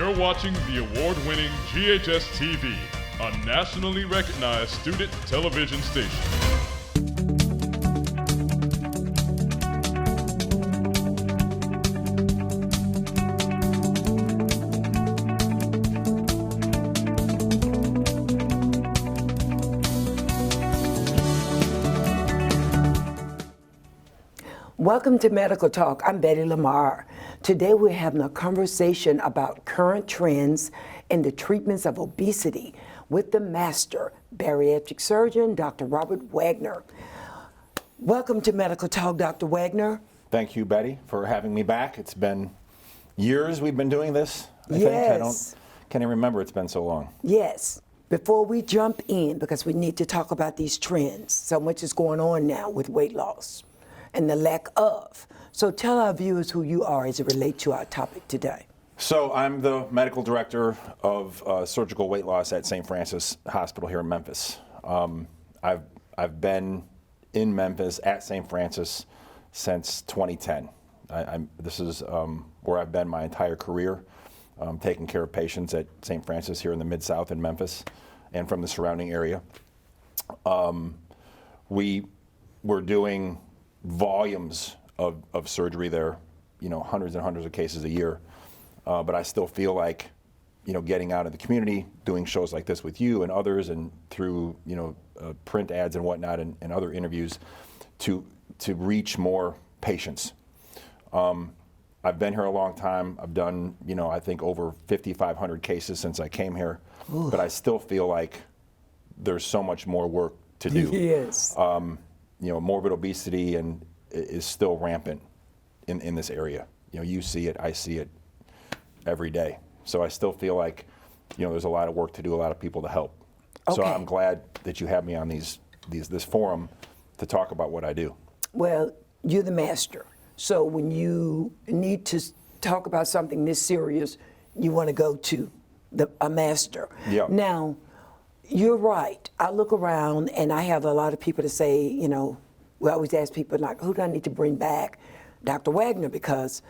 You're watching the award-winning GHS-TV, a nationally recognized student television station. Welcome to Medical Talk. I'm Betty LaMarr. Today we're having a conversation about current trends in the treatments of obesity with the master bariatric surgeon, Dr. Robert Wagner. Welcome to Medical Talk, Dr. Wagner. Thank you, Betty, for having me back. It's been years we've been doing this. I can't even remember it's been so long. Yes. Before we jump in, because we need to talk about these trends, so much is going on now with weight loss and the lack of. So tell our viewers who you are as it relates to our topic today. So I'm the medical director of surgical weight loss at St. Francis Hospital here in Memphis. I've been in Memphis at St. Francis since 2010. This is where I've been my entire career, taking care of patients at St. Francis here in the Mid-South in Memphis and from the surrounding area. We were doing volumes of surgery there, hundreds and hundreds of cases a year. But I still feel like, getting out in the community, doing shows like this with you and others, and through, print ads and whatnot, and other interviews, to reach more patients. I've been here a long time. I've done, I think over 5,500 cases since I came here. Ooh. But I still feel like there's so much more work to do. Yes. Morbid obesity is still rampant in this area. You see it, I see it every day. So I still feel like, there's a lot of work to do, a lot of people to help. Okay. So I'm glad that you have me on this forum to talk about what I do. Well, you're the master. So when you need to talk about something this serious, you want to go to a master. Yeah. Now, you're right. I look around and I have a lot of people to say, we always ask people like, who do I need to bring back? Dr. Wagner, because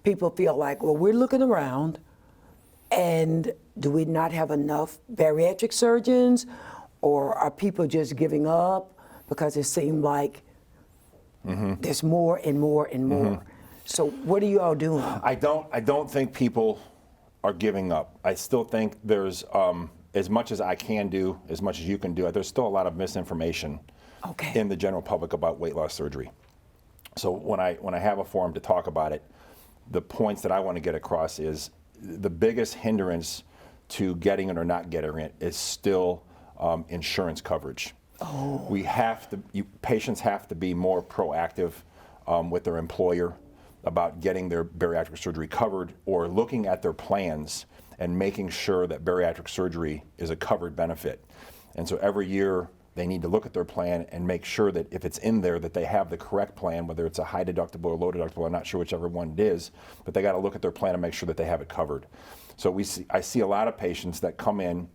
people feel like, well, we're looking around and do we not have enough bariatric surgeons, or are people just giving up because it seems like there's more and more and more? So what are you all doing? I don't think people are giving up. I still think there's, as much as I can do, as much as you can do, there's still a lot of misinformation in the general public about weight loss surgery. So when I have a forum to talk about it, the points that I want to get across is the biggest hindrance to getting it or not getting it is still insurance coverage. Oh. Patients have to be more proactive with their employer about getting their bariatric surgery covered, or looking at their plans and making sure that bariatric surgery is a covered benefit. And so every year they need to look at their plan and make sure that if it's in there that they have the correct plan, whether it's a high deductible or low deductible. I'm not sure whichever one it is, but they got to look at their plan and make sure that they have it covered. So I see a lot of patients that come in,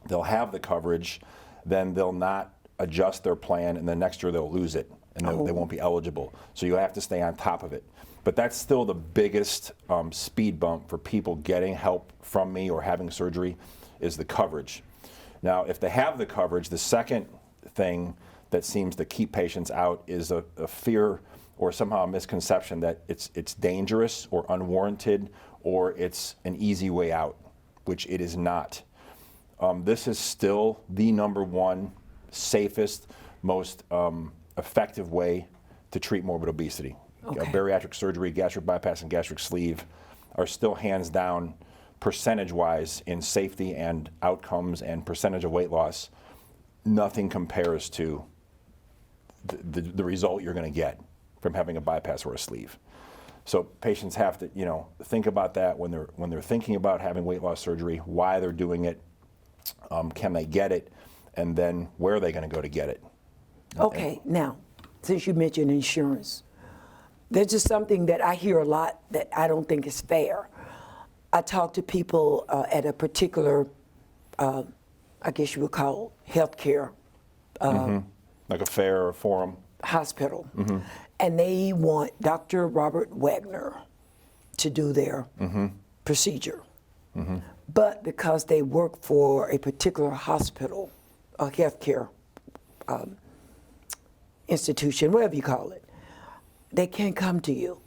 they'll have the coverage, then they'll not adjust their plan, and then next year they'll lose it and they won't be eligible. So you have to stay on top of it. But that's still the biggest speed bump for people getting help from me or having surgery, is the coverage. Now, if they have the coverage, the second thing that seems to keep patients out is a fear or somehow a misconception that it's dangerous or unwarranted, or it's an easy way out, which it is not. This is still the number one, safest, most effective way to treat morbid obesity. Okay. Bariatric surgery, gastric bypass, and gastric sleeve are still hands down, percentage-wise, in safety and outcomes and percentage of weight loss. Nothing compares to the result you're going to get from having a bypass or a sleeve. So patients have to, think about that when they're thinking about having weight loss surgery, why they're doing it, can they get it, and then where are they going to go to get it. Okay, now, since you mentioned insurance, there's just something that I hear a lot that I don't think is fair. I talk to people at a particular, I guess you would call healthcare. Like a fair or forum? Hospital. And they want Dr. Robert Wagner to do their procedure. but because they work for a particular hospital or healthcare institution, whatever you call it, they can't come to you.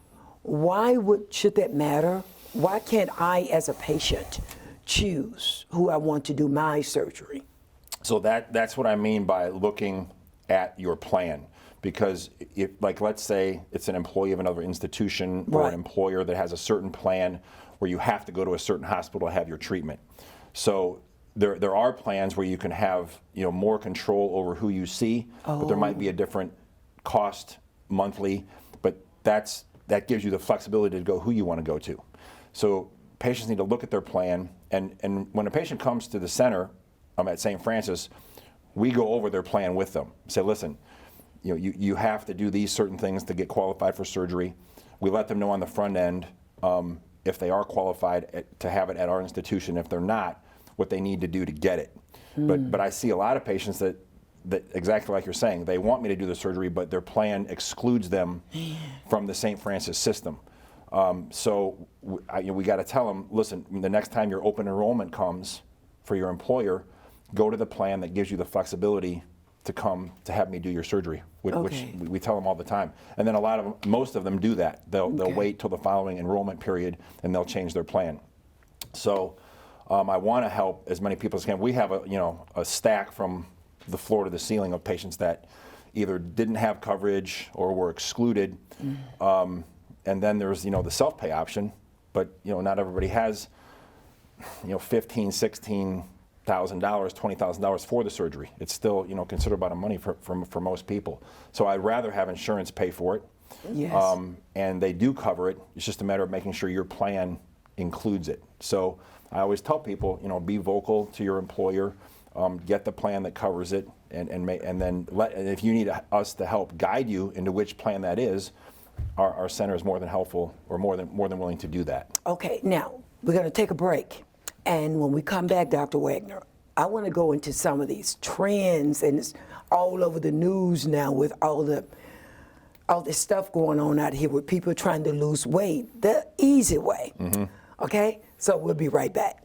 Why should that matter? Why can't I, as a patient, choose who I want to do my surgery? So that's what I mean by looking at your plan. Because if, like, let's say it's an employee of another institution or an employer that has a certain plan where you have to go to a certain hospital to have your treatment. So there are plans where you can have, you know, more control over who you see, but there might be a different cost monthly, but that gives you the flexibility to go who you want to go to. So patients need to look at their plan, and when a patient comes to the center at St. Francis, we go over their plan with them. Say, listen, you know, you have to do these certain things to get qualified for surgery. We let them know on the front end if they are qualified to have it at our institution. If they're not, what they need to do to get it. But I see a lot of patients that exactly like you're saying, they want me to do the surgery, but their plan excludes them from the St. Francis system. So we got to tell them, listen, the next time your open enrollment comes for your employer, go to the plan that gives you the flexibility to come to have me do your surgery, which we tell them all the time. And then most of them do that. They'll wait till the following enrollment period and they'll change their plan. So I want to help as many people as can. We have a stack from the floor to the ceiling of patients that either didn't have coverage or were excluded. And then there's the self-pay option, but not everybody has $15,000, $16,000, $20,000 for the surgery. It's still considered a lot of money for most people. So I'd rather have insurance pay for it. Yes. And they do cover it. It's just a matter of making sure your plan includes it. So I always tell people, be vocal to your employer, get the plan that covers it, and then if you need us to help guide you into which plan that is, our center is more than helpful, or more than willing to do that. Okay, now we're going to take a break, and when we come back, Dr. Wagner, I want to go into some of these trends, and it's all over the news now with all this stuff going on out here with people trying to lose weight the easy way. Okay, so we'll be right back.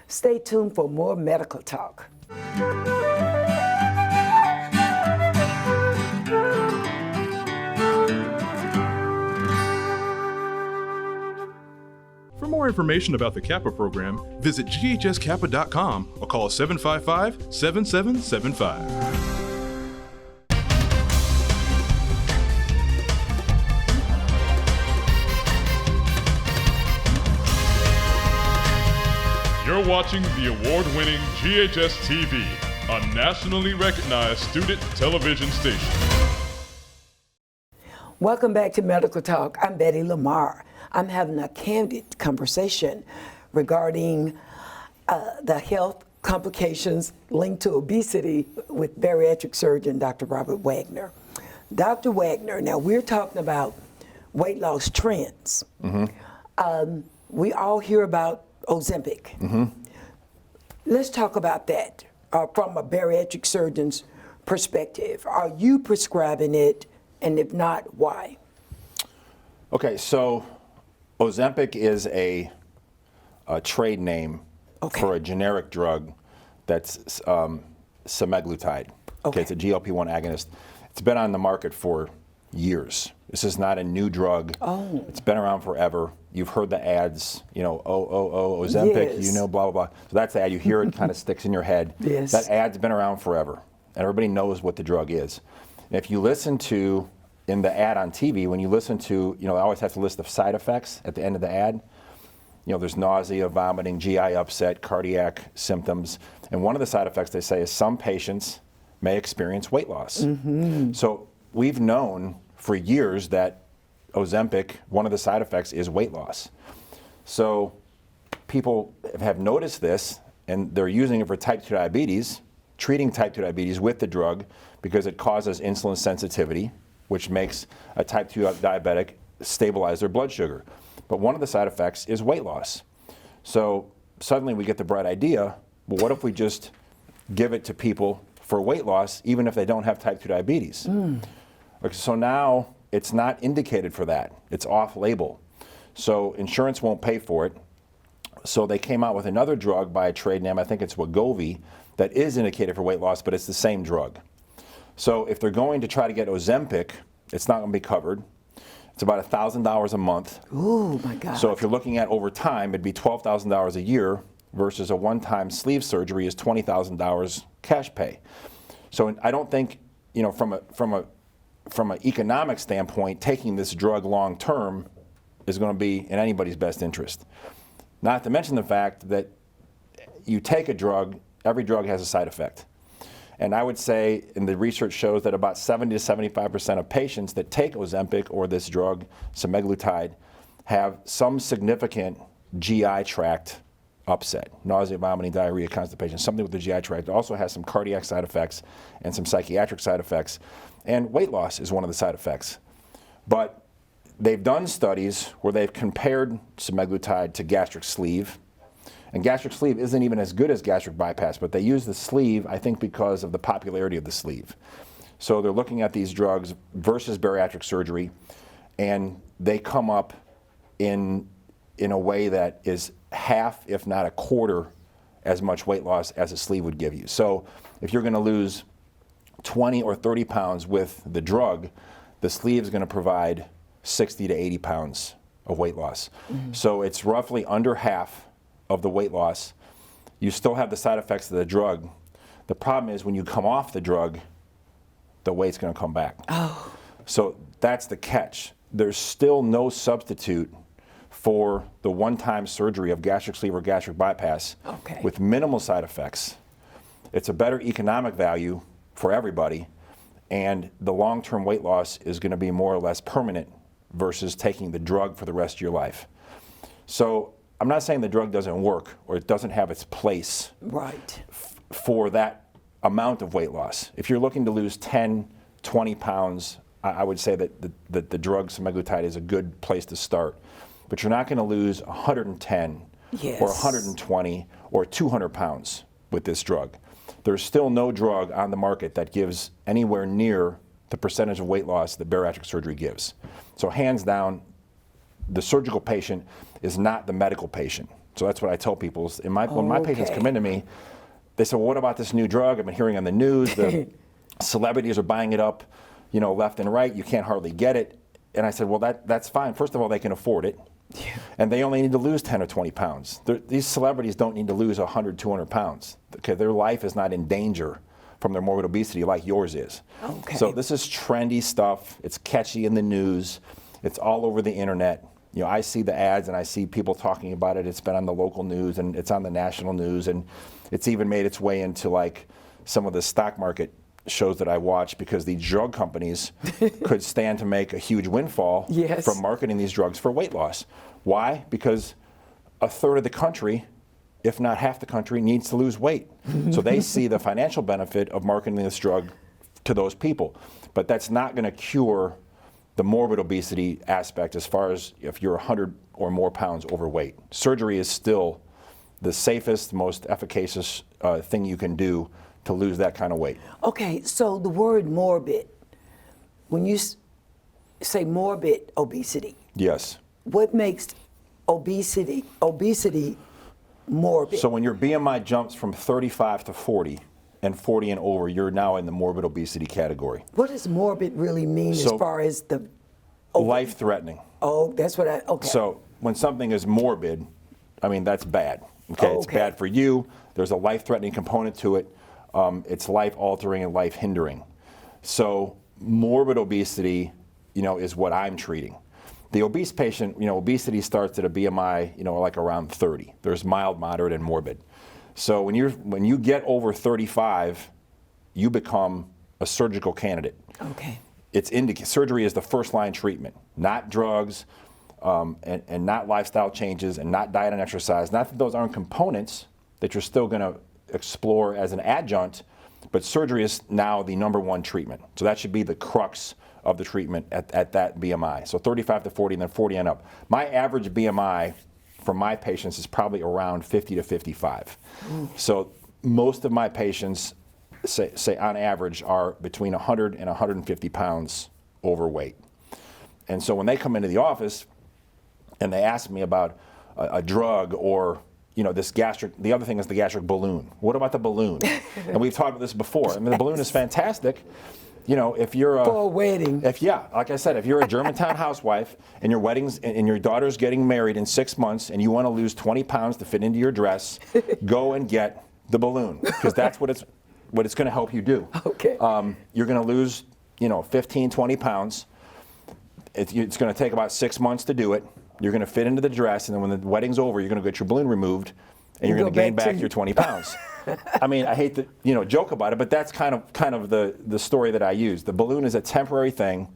Stay tuned for more medical talk. For more information about the CAPA program, visit GHSCAPA.com or call 755-7775. You're watching the award-winning GHS-TV, a nationally recognized student television station. Welcome back to Medical Talk. I'm Betty LaMarr. I'm having a candid conversation regarding the health complications linked to obesity with bariatric surgeon Dr. Robert Wagner. Dr. Wagner, now we're talking about weight loss trends. We all hear about Ozempic. Let's talk about that from a bariatric surgeon's perspective. Are you prescribing it, and if not, why? Okay, so Ozempic is a trade name for a generic drug that's semaglutide. Okay, it's a GLP-1 agonist. It's been on the market for years. This is not a new drug. It's been around forever. You've heard the ads, Ozempic, Yes. blah, blah, blah. So that's the ad. You hear it, kind of sticks in your head. Yes. That ad's been around forever, and everybody knows what the drug is. And if you listen to, in the ad on TV, when you listen to, I always have to list the side effects at the end of the ad. There's nausea, vomiting, GI upset, cardiac symptoms. And one of the side effects they say is some patients may experience weight loss. So we've known for years that Ozempic, one of the side effects is weight loss. So people have noticed this, and they're using it for type 2 diabetes, treating type 2 diabetes with the drug because it causes insulin sensitivity, which makes a type 2 diabetic stabilize their blood sugar. But one of the side effects is weight loss. So suddenly we get the bright idea, well, what if we just give it to people for weight loss, even if they don't have type 2 diabetes? Okay, so now it's not indicated for that. It's off-label. So insurance won't pay for it. So they came out with another drug by a trade name, I think it's Wegovy, that is indicated for weight loss, but it's the same drug. So if they're going to try to get Ozempic, it's not going to be covered. It's about $1,000 a month. Ooh, my God. So if you're looking at over time, it'd be $12,000 a year versus a one-time sleeve surgery is $20,000 cash pay. So I don't think, you know, from an economic standpoint, taking this drug long-term is going to be in anybody's best interest. Not to mention the fact that you take a drug, every drug has a side effect. And I would say, and the research shows that about 70 to 75% of patients that take Ozempic or this drug, semaglutide, have some significant GI tract upset. Nausea, vomiting, diarrhea, constipation, something with the GI tract. It also has some cardiac side effects and some psychiatric side effects. And weight loss is one of the side effects. But they've done studies where they've compared semaglutide to gastric sleeve. And gastric sleeve isn't even as good as gastric bypass, but they use the sleeve, I think, because of the popularity of the sleeve. So they're looking at these drugs versus bariatric surgery, and they come up in a way that is half, if not a quarter, as much weight loss as a sleeve would give you. So if you're going to lose 20 or 30 pounds with the drug, the sleeve is going to provide 60 to 80 pounds of weight loss. Mm-hmm. So it's roughly under half of the weight loss. You still have the side effects of the drug. The problem is when you come off the drug, the weight's going to come back. Oh. So that's the catch. There's still no substitute for the one-time surgery of gastric sleeve or gastric bypass with minimal side effects. It's a better economic value for everybody, and the long-term weight loss is going to be more or less permanent versus taking the drug for the rest of your life. So I'm not saying the drug doesn't work or it doesn't have its place for that amount of weight loss. If you're looking to lose 10, 20 pounds, I would say that the drug semaglutide is a good place to start. But you're not going to lose 110 or 120 or 200 pounds with this drug. There's still no drug on the market that gives anywhere near the percentage of weight loss that bariatric surgery gives. So hands down, the surgical patient is not the medical patient. So that's what I tell people. When my patients come into me, they say, well, what about this new drug? I've been hearing on the news, the celebrities are buying it up, you know, left and right. You can't hardly get it. And I said, well, that's fine. First of all, they can afford it. Yeah. And they only need to lose 10 or 20 pounds. These celebrities don't need to lose 100, 200 pounds. Okay, their life is not in danger from their morbid obesity like yours is. Okay. So this is trendy stuff. It's catchy in the news. It's all over the internet. You know, I see the ads and I see people talking about it. It's been on the local news and it's on the national news, and it's even made its way into like some of the stock market shows that I watch, because these drug companies could stand to make a huge windfall from marketing these drugs for weight loss. Why? Because a third of the country, if not half the country, needs to lose weight. So they see the financial benefit of marketing this drug to those people. But that's not going to cure the morbid obesity aspect as far as if you're 100 or more pounds overweight. Surgery is still the safest, most efficacious thing you can do to lose that kind of weight. Okay, so the word morbid, when you say morbid obesity, yes, what makes obesity morbid? So when your BMI jumps from 35 to 40 and 40 and over, you're now in the morbid obesity category. What does morbid really mean as far as the life-threatening? Oh, that's what okay. So when something is morbid, I mean, that's bad. Okay, it's bad for you. There's a life-threatening component to it. It's life-altering and life-hindering. So morbid obesity, you know, is what I'm treating. The obese patient, you know, obesity starts at a BMI, you know, like around 30. There's mild, moderate, and morbid. So when you get over 35, you become a surgical candidate. Okay. Surgery is the first-line treatment, not drugs, and not lifestyle changes, and not diet and exercise. Not that those aren't components that you're still going to explore as an adjunct, but surgery is now the #1 treatment. So that should be the crux of the treatment at that BMI. So 35 to 40, and then 40 and up. My average BMI for my patients is probably around 50 to 55. So most of my patients, say on average, are between 100 and 150 pounds overweight. And so when they come into the office and they ask me about a drug or this gastric, the other thing is the gastric balloon. What about the balloon? And we've talked about this before. I mean, the balloon is fantastic. If you're for a wedding. Like I said, if you're a Germantown housewife and your wedding's and your daughter's getting married in 6 months and you want to lose 20 pounds to fit into your dress, go and get the balloon, because that's what it's going to help you do. Okay. You're going to lose, 15, 20 pounds. It's going to take about 6 months to do it. You're going to fit into the dress, and then when the wedding's over, you're going to get your balloon removed, and you're going to gain back your 20 pounds. I mean, I hate to joke about it, but that's kind of the story that I use. The balloon is a temporary thing.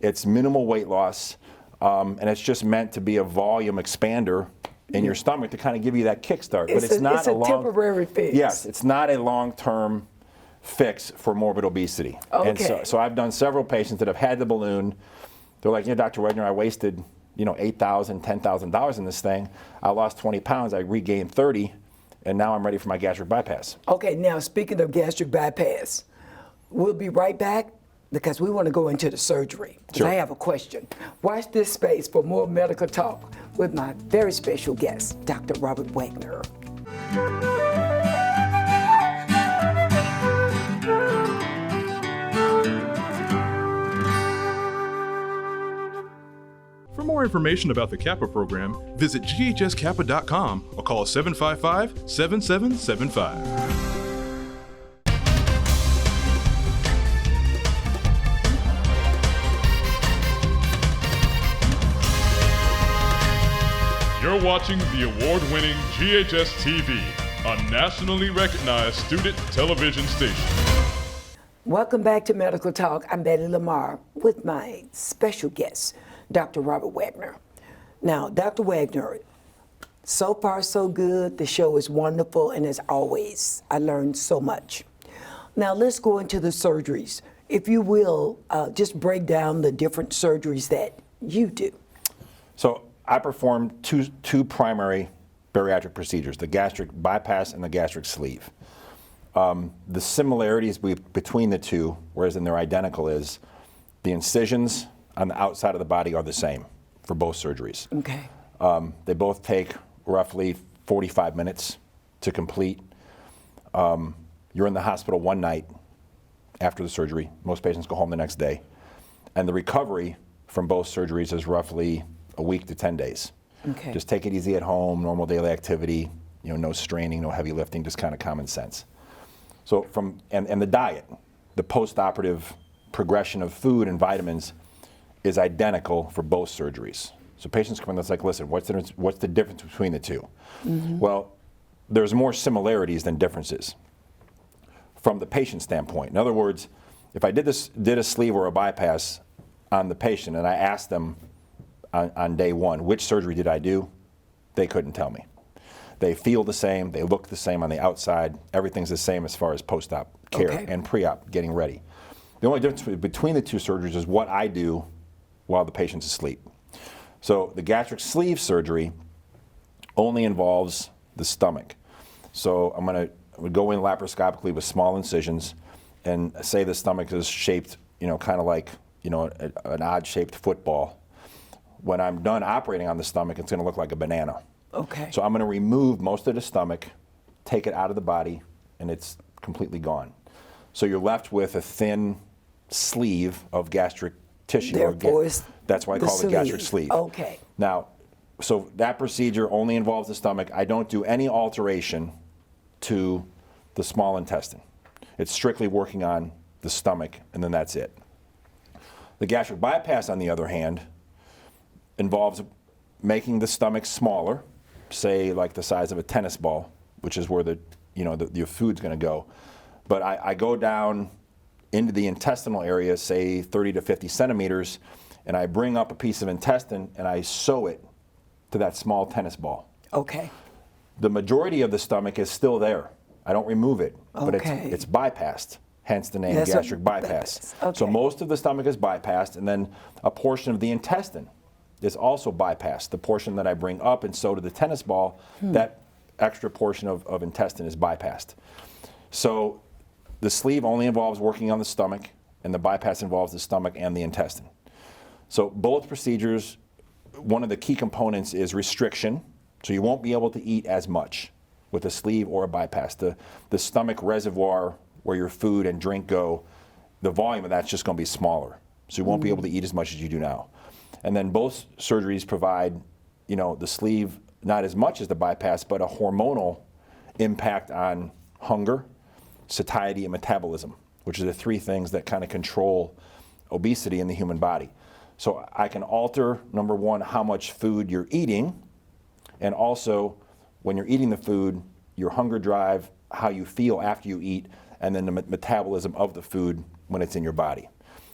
It's minimal weight loss, and it's just meant to be a volume expander in your stomach to kind of give you that kickstart. But it's not a temporary fix. Yes, it's not a long-term fix for morbid obesity. Okay. And so I've done several patients that have had the balloon. They're like, Dr. Wagner, I wasted $8,000, $10,000 in this thing. I lost 20 pounds. I regained 30. And now I'm ready for my gastric bypass. Okay, now speaking of gastric bypass, we'll be right back because we want to go into the surgery. Sure. I have a question. Watch this space for more medical talk with my very special guest, Dr. Robert Wagner. For more information about the CAPA program, visit ghskappa.com or call 755-7775. You're watching the award-winning GHS-TV, a nationally recognized student television station. Welcome back to Medical Talk. I'm Betty LaMarr with my special guest, Dr. Robert Wagner. Now, Dr. Wagner, so far so good. The show is wonderful, and as always, I learned so much. Now, let's go into the surgeries. If you will, just break down the different surgeries that you do. So I perform two primary bariatric procedures, the gastric bypass and the gastric sleeve. The similarities between the two, whereas they're identical, is the incisions on the outside of the body are the same for both surgeries. Okay. They both take roughly 45 minutes to complete. You're in the hospital one night after the surgery. Most patients go home the next day. And the recovery from both surgeries is roughly a week to 10 days. Okay. Just take it easy at home, normal daily activity, no straining, no heavy lifting, just kind of common sense. So and the diet, the post-operative progression of food and vitamins is identical for both surgeries. So patients come in, that's like, listen, what's the difference between the two? Mm-hmm. Well, there's more similarities than differences from the patient standpoint. In other words, if I did a sleeve or a bypass on the patient and I asked them on day one, which surgery did I do? They couldn't tell me. They feel the same, they look the same on the outside, everything's the same as far as post-op care and pre-op, getting ready. The only difference between the two surgeries is what I do while the patient's asleep. So the gastric sleeve surgery only involves the stomach. So I'm going to go in laparoscopically with small incisions and say the stomach is shaped, kind of like, an odd-shaped football. When I'm done operating on the stomach, it's going to look like a banana. Okay. So I'm going to remove most of the stomach, take it out of the body, and it's completely gone. So you're left with a thin sleeve of gastric tissue. Therefore, that's why I call it gastric sleeve. Okay. Now, so that procedure only involves the stomach. I don't do any alteration to the small intestine. It's strictly working on the stomach, and then that's it. The gastric bypass, on the other hand, involves making the stomach smaller, say like the size of a tennis ball, which is where your food's going to go. But I go down into the intestinal area, say 30 to 50 centimeters, and I bring up a piece of intestine and I sew it to that small tennis ball. Okay. The majority of the stomach is still there. I don't remove it, but Okay. it's bypassed, hence the name That's gastric bypass. Okay. So most of the stomach is bypassed, and then a portion of the intestine is also bypassed. The portion that I bring up and sew to the tennis ball, that extra portion of intestine is bypassed. So the sleeve only involves working on the stomach, and the bypass involves the stomach and the intestine. So both procedures, one of the key components is restriction, So you won't be able to eat as much with a sleeve or a bypass. The stomach reservoir where your food and drink go, the volume of that's just going to be smaller. So you won't be able to eat as much as you do now. And then both surgeries provide, the sleeve not as much as the bypass, but a hormonal impact on hunger, satiety, and metabolism, which are the three things that kind of control obesity in the human body. So I can alter, number one, how much food you're eating, and also when you're eating the food, your hunger drive, how you feel after you eat, and then the metabolism of the food when it's in your body.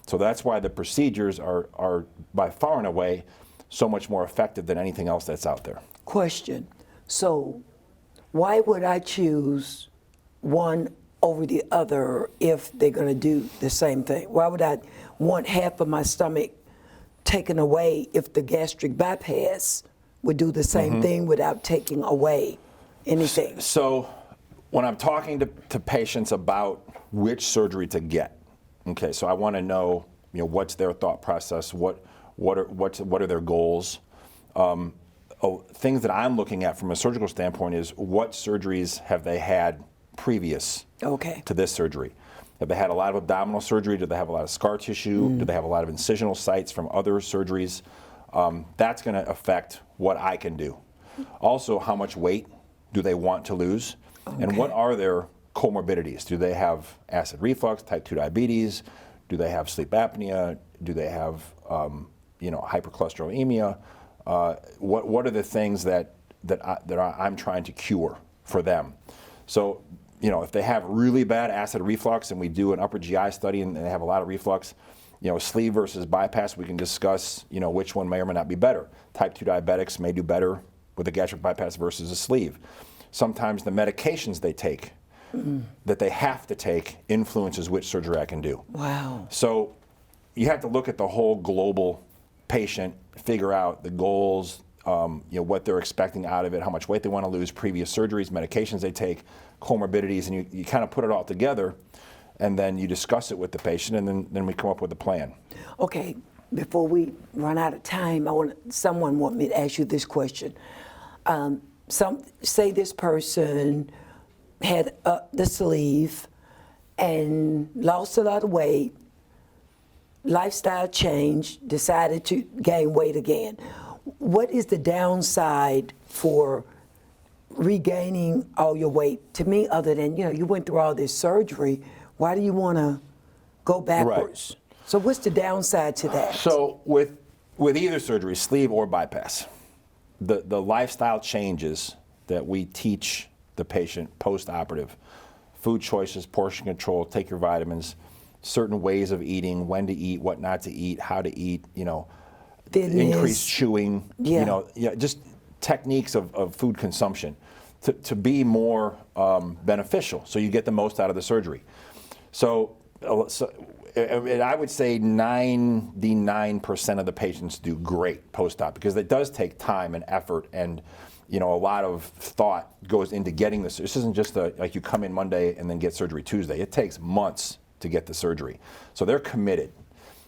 So that's why the procedures are by far and away so much more effective than anything else that's out there. Question. So why would I choose one over the other if they're going to do the same thing? Why would I want half of my stomach taken away if the gastric bypass would do the same thing without taking away anything? So when I'm talking to patients about which surgery to get, okay, so I want to know, what's their thought process, what are their goals. Things that I'm looking at from a surgical standpoint is what surgeries have they had previous to this surgery? Have they had a lot of abdominal surgery? Do they have a lot of scar tissue? Do they have a lot of incisional sites from other surgeries? That's going to affect what I can do. Also, how much weight do they want to lose? And what are their comorbidities? Do they have acid reflux, type 2 diabetes? Do they have sleep apnea? Do they have hypercholesterolemia? What are the things that I'm trying to cure for them? So, if they have really bad acid reflux and we do an upper GI study and they have a lot of reflux, sleeve versus bypass, we can discuss, which one may or may not be better. Type 2 diabetics may do better with a gastric bypass versus a sleeve. Sometimes the medications they take, that they have to take, influences which surgery I can do. Wow. So you have to look at the whole global patient, figure out the goals, what they're expecting out of it, how much weight they want to lose, previous surgeries, medications they take, comorbidities, and you kind of put it all together, and then you discuss it with the patient, and then we come up with a plan. Okay. Before we run out of time, someone want me to ask you this question. Say this person had the sleeve and lost a lot of weight, lifestyle change, decided to gain weight again. What is the downside for regaining all your weight? To me, other than, you went through all this surgery, why do you want to go backwards? Right. So what's the downside to that? So with either surgery, sleeve or bypass, the lifestyle changes that we teach the patient post-operative, food choices, portion control, take your vitamins, certain ways of eating, when to eat, what not to eat, how to eat, increased chewing, just techniques of food consumption to be more beneficial, so you get the most out of the surgery. So I would say 99% of the patients do great post-op, because it does take time and effort, and a lot of thought goes into getting this. This isn't just like you come in Monday and then get surgery Tuesday. It takes months to get the surgery. So they're committed,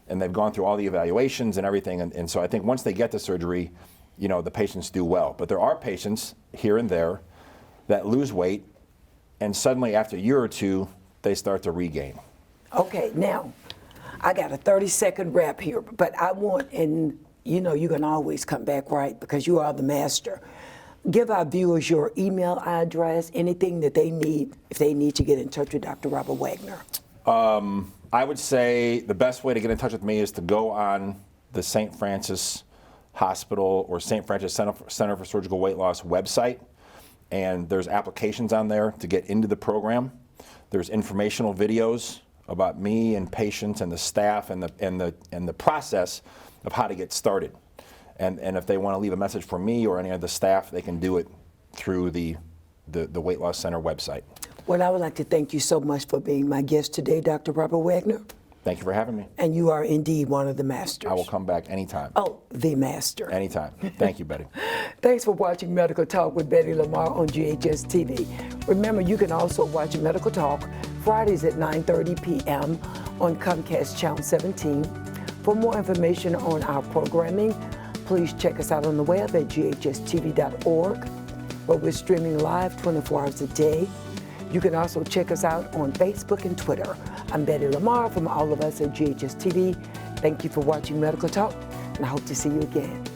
and they've gone through all the evaluations and everything, and so I think once they get the surgery, the patients do well. But there are patients here and there that lose weight, and suddenly after a year or two, they start to regain. Okay, now, I got a 30-second wrap here, but I want, and you can always come back, right, because you are the master. Give our viewers your email address, anything that they need, if they need to get in touch with Dr. Robert Wagner. I would say the best way to get in touch with me is to go on the St. Francis Hospital or St. Francis Center for Surgical Weight Loss website, and there's applications on there to get into the program. There's informational videos about me and patients and the staff and the process of how to get started. And if they want to leave a message for me or any of the staff, they can do it through the Weight Loss Center website. Well, I would like to thank you so much for being my guest today, Dr. Robert Wagner. Thank you for having me. And you are indeed one of the masters. I will come back anytime. Oh, the master. Anytime. Thank you, Betty. Thanks for watching Medical Talk with Betty LaMarr on GHS-TV. Remember, you can also watch Medical Talk Fridays at 9:30 p.m. on Comcast Channel 17. For more information on our programming, please check us out on the web at GHS-TV.org, where we're streaming live 24 hours a day. You can also check us out on Facebook and Twitter. I'm Betty LaMarr from all of us at GHS-TV. Thank you for watching Medical Talk, and I hope to see you again.